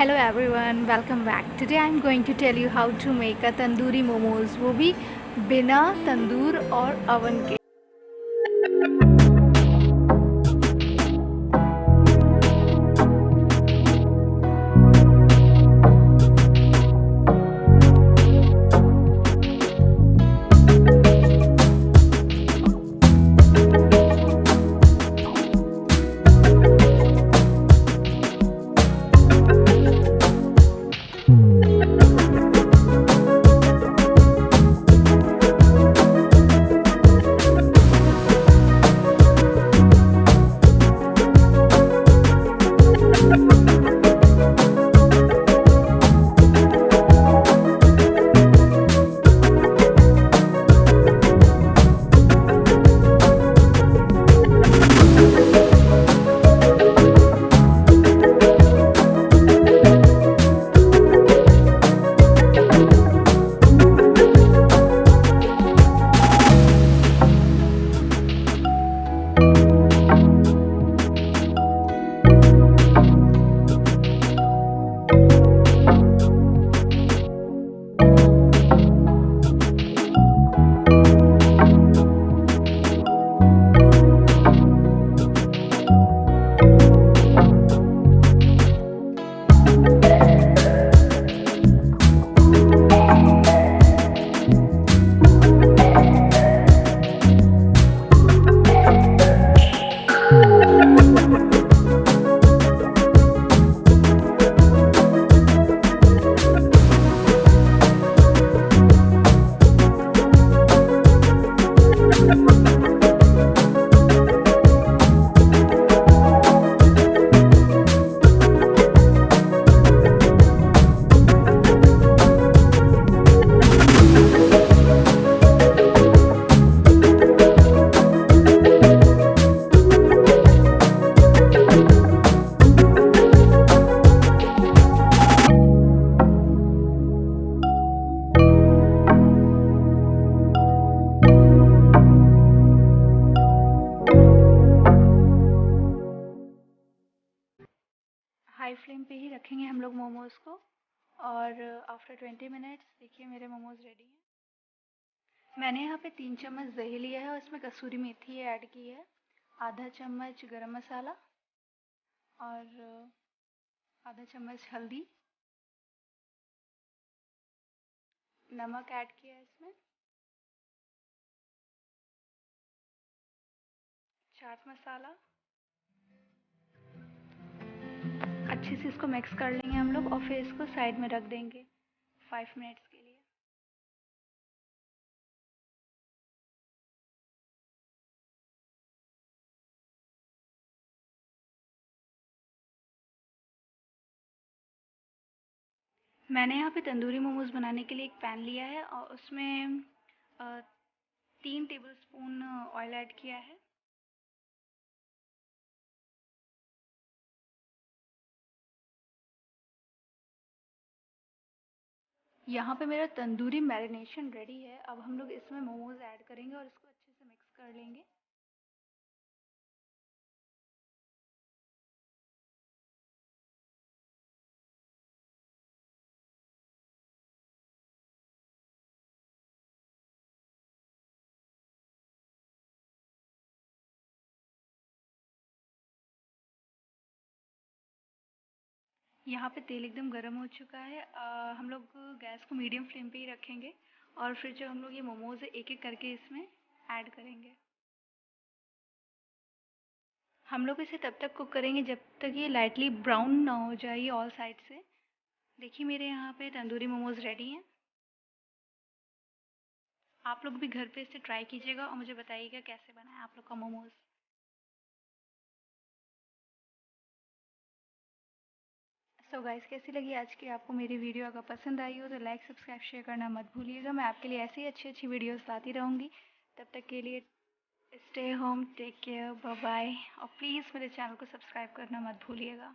Hello everyone, welcome back. Today I'm going to tell you how to make a tandoori momos, वो भी बिना तंदूर और oven के। High flame पे ही रखेंगे हम लोग मोमोज़ को और आफ्टर 20 मिनट्स देखिए मेरे मोमोज़ रेडी हैं। मैंने यहाँ पे 3 चम्मच दही लिया है और इसमें कसूरी मेथी ऐड की है, आधा चम्मच गरम मसाला और आधा चम्मच हल्दी, नमक ऐड किया है इसमें, चाट मसाला। अच्छे से इसको मिक्स कर लेंगे हम लोग और फिर इसको साइड में रख देंगे 5 मिनट्स के लिए। मैंने यहाँ पे तंदूरी मोमोज बनाने के लिए एक पैन लिया है और उसमें 3 टेबलस्पून ऑयल ऐड किया है। यहाँ पे मेरा तंदूरी मैरिनेशन रेडी है। अब हम लोग इसमें मोमोज ऐड करेंगे और इसको अच्छे से मिक्स कर लेंगे। यहाँ पे तेल एकदम गर्म हो चुका है। हम लोग गैस को मीडियम फ्लेम पे ही रखेंगे और फिर जो हम लोग ये मोमोज एक एक करके इसमें ऐड करेंगे। हम लोग इसे तब तक कुक करेंगे जब तक ये लाइटली ब्राउन ना हो जाए ये ऑल साइड से। देखिए मेरे यहाँ पे तंदूरी मोमोज रेडी हैं। आप लोग भी घर पे इसे ट्राई कीजिएगा और मुझे बताइएगा कैसे बना है आप लोग का मोमोज। सो गाइस, कैसी लगी आज की आपको मेरी वीडियो? अगर पसंद आई हो तो लाइक सब्सक्राइब शेयर करना मत भूलिएगा। मैं आपके लिए ऐसी ही अच्छी अच्छी वीडियोस लाती रहूँगी। तब तक के लिए stay home, take care, bye bye और प्लीज़ मेरे चैनल को सब्सक्राइब करना मत भूलिएगा।